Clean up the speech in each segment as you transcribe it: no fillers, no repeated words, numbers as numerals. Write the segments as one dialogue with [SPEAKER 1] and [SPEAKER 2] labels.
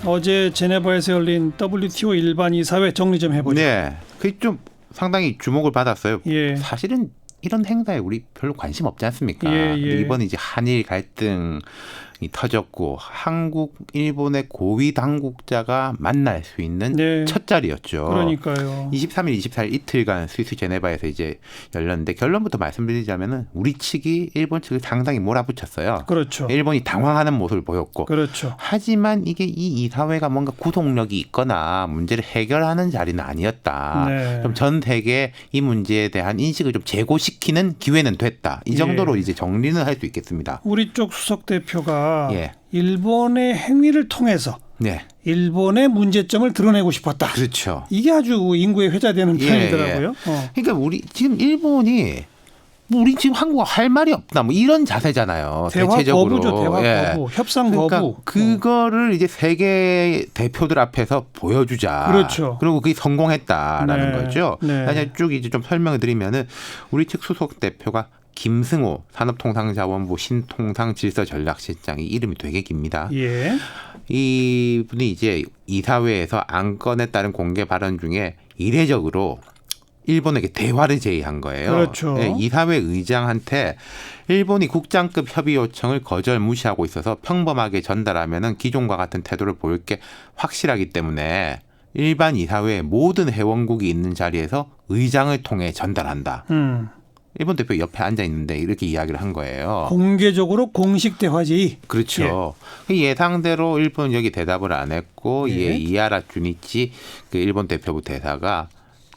[SPEAKER 1] 어제 제네바에서 열린 WTO 일반 이사회 정리 좀 해보죠.
[SPEAKER 2] 네, 그게 좀 상당히 주목을 받았어요.
[SPEAKER 1] 예.
[SPEAKER 2] 사실은 이런 행사에 우리 별로 관심 없지 않습니까?
[SPEAKER 1] 예.
[SPEAKER 2] 근데 이번에 이제 한일 갈등이 터졌고 한국, 일본의 고위 당국자가 만날 수 있는
[SPEAKER 1] 네.
[SPEAKER 2] 첫 자리였죠.
[SPEAKER 1] 그러니까요.
[SPEAKER 2] 23일, 24일 이틀간 스위스 제네바에서 이제 열렸는데 결론부터 말씀드리자면은 우리 측이 일본 측을 상당히 몰아붙였어요.
[SPEAKER 1] 그렇죠.
[SPEAKER 2] 일본이 당황하는 모습을 보였고.
[SPEAKER 1] 그렇죠.
[SPEAKER 2] 하지만 이게 이 이사회가 뭔가 구속력이 있거나 문제를 해결하는 자리는 아니었다.
[SPEAKER 1] 네.
[SPEAKER 2] 좀 전 세계 이 문제에 대한 인식을 좀 재고시키는 기회는 됐다. 이 정도로
[SPEAKER 1] 예.
[SPEAKER 2] 이제 정리는 할 수 있겠습니다.
[SPEAKER 1] 우리 쪽 수석 대표가
[SPEAKER 2] 예.
[SPEAKER 1] 일본의 행위를 통해서
[SPEAKER 2] 네,
[SPEAKER 1] 일본의 문제점을 드러내고 싶었다.
[SPEAKER 2] 그렇죠.
[SPEAKER 1] 이게 아주 인구에 회자되는
[SPEAKER 2] 예,
[SPEAKER 1] 표현이더라고요.
[SPEAKER 2] 그러니까 우리 지금 일본이 뭐 우리 지금 한국과 할 말이 없다. 뭐 이런 자세잖아요.
[SPEAKER 1] 대화
[SPEAKER 2] 대체적으로.
[SPEAKER 1] 거부죠. 대화
[SPEAKER 2] 예.
[SPEAKER 1] 거부, 협상
[SPEAKER 2] 그러니까
[SPEAKER 1] 거부.
[SPEAKER 2] 그거를 이제 세계 대표들 앞에서 보여주자.
[SPEAKER 1] 그렇죠.
[SPEAKER 2] 그리고 그게 성공했다라는
[SPEAKER 1] 네.
[SPEAKER 2] 거죠.
[SPEAKER 1] 네.
[SPEAKER 2] 다시 쭉 이제 좀 설명을 드리면은 우리 측 수석 대표가 김승호 산업통상자원부 신통상질서전략실장이 이름이 되게 깁니다.
[SPEAKER 1] 예.
[SPEAKER 2] 이분이 이제 이사회에서 안건에 따른 공개 발언 중에 이례적으로 일본에게 대화를 제의한 거예요.
[SPEAKER 1] 그렇죠.
[SPEAKER 2] 네, 이사회 의장한테 일본이 국장급 협의 요청을 거절 무시하고 있어서 평범하게 전달하면은 기존과 같은 태도를 보일 게 확실하기 때문에 일반 이사회 모든 회원국이 있는 자리에서 의장을 통해 전달한다. 일본 대표 옆에 앉아 있는데 이렇게 이야기를 한 거예요.
[SPEAKER 1] 공개적으로 공식 대화 제의.
[SPEAKER 2] 그렇죠. 예상대로 일본 여기 대답을 안 했고
[SPEAKER 1] 예.
[SPEAKER 2] 이하라 주니치 그 일본 대표부 대사가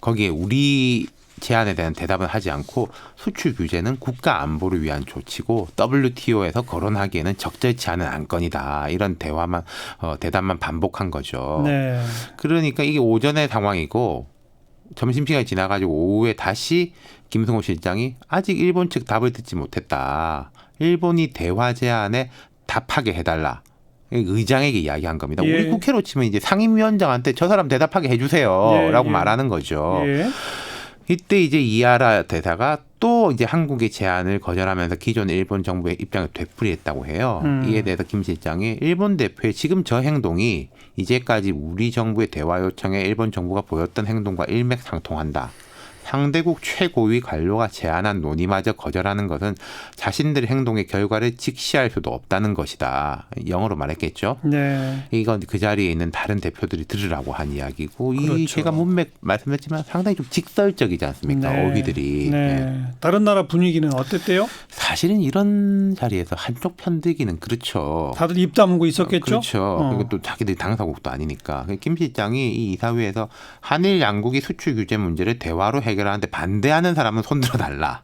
[SPEAKER 2] 거기에 우리 제안에 대한 대답은 하지 않고 수출 규제는 국가 안보를 위한 조치고 WTO에서 거론하기에는 적절치 않은 안건이다. 이런 대답만 반복한 거죠.
[SPEAKER 1] 네.
[SPEAKER 2] 그러니까 이게 오전의 상황이고 점심시간이 지나가지고 오후에 다시 김승호 실장이 아직 일본 측 답을 듣지 못했다. 일본이 대화 제안에 답하게 해달라. 의장에게 이야기한 겁니다.
[SPEAKER 1] 예.
[SPEAKER 2] 우리 국회로 치면 이제 상임위원장한테 저 사람 대답하게 해주세요라고
[SPEAKER 1] 예.
[SPEAKER 2] 말하는 거죠.
[SPEAKER 1] 예.
[SPEAKER 2] 이때 이제 이하라 대사가 또 이제 한국의 제안을 거절하면서 기존 일본 정부의 입장을 되풀이했다고 해요. 이에 대해서 김 실장이 일본 대표의 지금 저 행동이 이제까지 우리 정부의 대화 요청에 일본 정부가 보였던 행동과 일맥상통한다. 상대국 최고위 관료가 제안한 논의마저 거절하는 것은 자신들의 행동의 결과를 직시할 수도 없다는 것이다. 영어로 말했겠죠.
[SPEAKER 1] 네.
[SPEAKER 2] 이건 그 자리에 있는 다른 대표들이 들으라고 한 이야기고 이
[SPEAKER 1] 그렇죠.
[SPEAKER 2] 제가 문맥 말씀했지만 상당히 좀 직설적이지 않습니까?
[SPEAKER 1] 네.
[SPEAKER 2] 어휘들이.
[SPEAKER 1] 네.
[SPEAKER 2] 네.
[SPEAKER 1] 다른 나라 분위기는 어땠대요?
[SPEAKER 2] 사실은 이런 자리에서 한쪽 편들기는 그렇죠.
[SPEAKER 1] 다들 입 다물고 있었겠죠?
[SPEAKER 2] 그렇죠. 그리고 또 자기들이 당사국도 아니니까. 김 실장이 이 이사회에서 한일 양국이 수출 규제 문제를 대화로 해결하는데 반대하는 사람은 손들어 달라.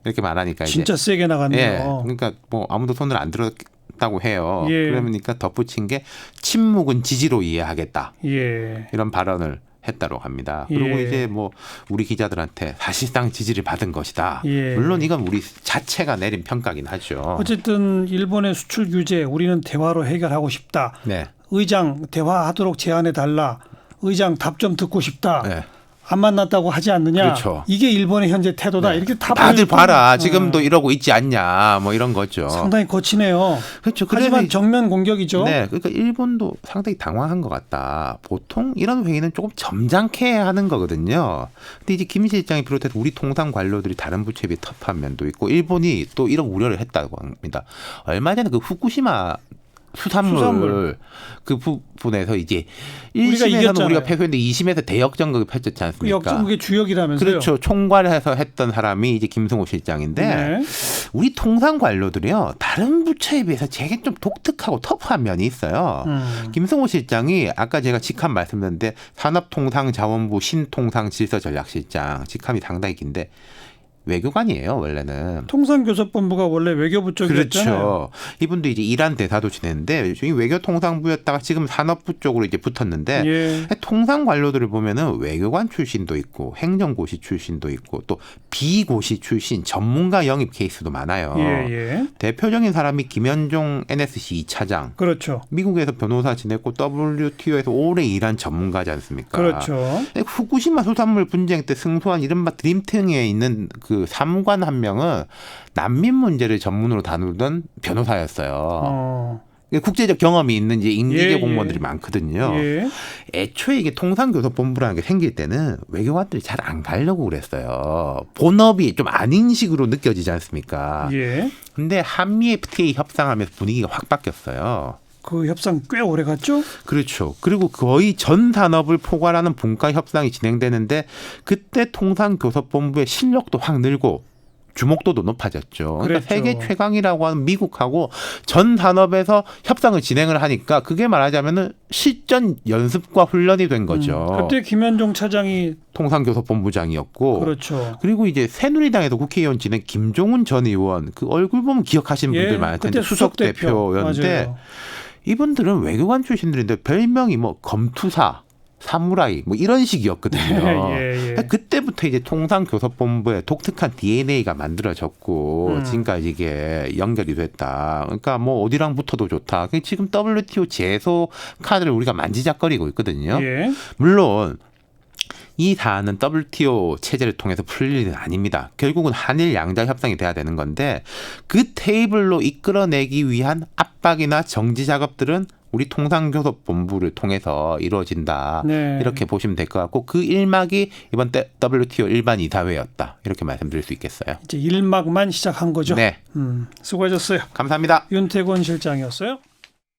[SPEAKER 2] 이렇게 말하니까
[SPEAKER 1] 진짜
[SPEAKER 2] 이제
[SPEAKER 1] 세게 나갔네요.
[SPEAKER 2] 예, 그러니까 뭐 아무도 손을 안 들었다고 해요.
[SPEAKER 1] 예.
[SPEAKER 2] 그러니까 덧붙인 게 침묵은 지지로 이해하겠다.
[SPEAKER 1] 예.
[SPEAKER 2] 이런 발언을 했다고 합니다. 그리고
[SPEAKER 1] 예.
[SPEAKER 2] 이제 뭐 우리 기자들한테 사실상 지지를 받은 것이다.
[SPEAKER 1] 예.
[SPEAKER 2] 물론 이건 우리 자체가 내린 평가긴 하죠.
[SPEAKER 1] 어쨌든 일본의 수출 규제 우리는 대화로 해결하고 싶다.
[SPEAKER 2] 네.
[SPEAKER 1] 의장 대화하도록 제안해 달라. 의장 답 좀 듣고 싶다.
[SPEAKER 2] 네.
[SPEAKER 1] 안 만났다고 하지 않느냐.
[SPEAKER 2] 그렇죠.
[SPEAKER 1] 이게 일본의 현재 태도다.
[SPEAKER 2] 네.
[SPEAKER 1] 이렇게 다
[SPEAKER 2] 다들
[SPEAKER 1] 보여주고.
[SPEAKER 2] 봐라. 지금도 이러고 있지 않냐. 뭐 이런 거죠.
[SPEAKER 1] 상당히 거치네요.
[SPEAKER 2] 그렇죠.
[SPEAKER 1] 하지만
[SPEAKER 2] 그래서
[SPEAKER 1] 정면 공격이죠.
[SPEAKER 2] 네, 그러니까 일본도 상당히 당황한 것 같다. 보통 이런 회의는 조금 점잖게 하는 거거든요. 근데 이제 김 실장이 비롯해서 우리 통상 관료들이 다른 부처에 비해 터프한 면도 있고 일본이 또 이런 우려를 했다고 합니다. 얼마 전에 그 후쿠시마 수산물 그 부분에서 이제 1심에서는 우리가 패소했는데 2심에서 대역전극을 펼쳤지 않습니까?
[SPEAKER 1] 그 역전극의 주역이라면서요.
[SPEAKER 2] 그렇죠. 총괄해서 했던 사람이 이제 김승호 실장인데
[SPEAKER 1] 네.
[SPEAKER 2] 우리 통상 관료들이요 다른 부처에 비해서 되게 좀 독특하고 터프한 면이 있어요. 김승호 실장이 아까 제가 직함 말씀드렸는데 산업통상자원부 신통상질서전략실장 직함이 상당히 긴데 외교관이에요 원래는.
[SPEAKER 1] 통상교섭본부가 원래 외교부 쪽이었잖아요.
[SPEAKER 2] 그렇죠. 이분도 이제 이란 대사도 지냈는데 외교통상부였다가 지금 산업부 쪽으로 이제 붙었는데
[SPEAKER 1] 예.
[SPEAKER 2] 통상 관료들을 보면은 외교관 출신도 있고 행정고시 출신도 있고 또 비고시 출신 전문가 영입 케이스도 많아요.
[SPEAKER 1] 예.
[SPEAKER 2] 대표적인 사람이 김현종 NSC 2차장.
[SPEAKER 1] 그렇죠.
[SPEAKER 2] 미국에서 변호사 지냈고 WTO에서 오래 일한 전문가지 않습니까?
[SPEAKER 1] 그렇죠.
[SPEAKER 2] 후쿠시마 수산물 분쟁 때 승소한 이른바 드림탱에 있는 그 사무관 한 명은 난민 문제를 전문으로 다루던 변호사였어요. 국제적 경험이 있는 이제 인기계
[SPEAKER 1] 예,
[SPEAKER 2] 공무원들이
[SPEAKER 1] 예.
[SPEAKER 2] 많거든요.
[SPEAKER 1] 예.
[SPEAKER 2] 애초에 이게 통상교섭본부라는 게 생길 때는 외교관들이 잘 안 가려고 그랬어요. 본업이 좀 아닌 식으로 느껴지지 않습니까?
[SPEAKER 1] 예.
[SPEAKER 2] 근데 한미 FTA 협상하면서 분위기가 확 바뀌었어요.
[SPEAKER 1] 그 협상 꽤 오래 갔죠?
[SPEAKER 2] 그렇죠. 그리고 거의 전 산업을 포괄하는 분과 협상이 진행되는데 그때 통상교섭본부의 실력도 확 늘고 주목도도 높아졌죠. 그러니까
[SPEAKER 1] 그랬죠.
[SPEAKER 2] 세계 최강이라고 하는 미국하고 전 산업에서 협상을 진행을 하니까 그게 말하자면은 실전 연습과 훈련이 된 거죠.
[SPEAKER 1] 그때 김현종 차장이
[SPEAKER 2] 통상교섭본부장이었고
[SPEAKER 1] 그렇죠.
[SPEAKER 2] 그리고 이제 새누리당에서 국회의원 지낸 김종훈 전 의원 그 얼굴 보면 기억하시는 분들
[SPEAKER 1] 예,
[SPEAKER 2] 많을 텐데
[SPEAKER 1] 그때
[SPEAKER 2] 수석 대표였는데
[SPEAKER 1] 맞아요.
[SPEAKER 2] 이분들은 외교관 출신들인데 별명이 뭐 검투사, 사무라이 뭐 이런 식이었거든요.
[SPEAKER 1] 예, 예.
[SPEAKER 2] 그때부터 이제 통상교섭본부의 독특한 DNA가 만들어졌고 지금까지 이게 연결이 됐다. 그러니까 뭐 어디랑 붙어도 좋다. 지금 WTO 제소 카드를 우리가 만지작거리고 있거든요.
[SPEAKER 1] 예.
[SPEAKER 2] 물론 이 사안은 WTO 체제를 통해서 풀릴 일은 아닙니다. 결국은 한일 양자 협상이 돼야 되는 건데 그 테이블로 이끌어내기 위한 압박이나 정지 작업들은 우리 통상교섭본부를 통해서 이루어진다.
[SPEAKER 1] 네.
[SPEAKER 2] 이렇게 보시면 될 것 같고 그 일막이 이번 WTO 일반 이사회였다. 이렇게 말씀드릴 수 있겠어요.
[SPEAKER 1] 이제 1막만 시작한 거죠.
[SPEAKER 2] 네.
[SPEAKER 1] 수고하셨어요.
[SPEAKER 2] 감사합니다.
[SPEAKER 1] 윤태권 실장이었어요.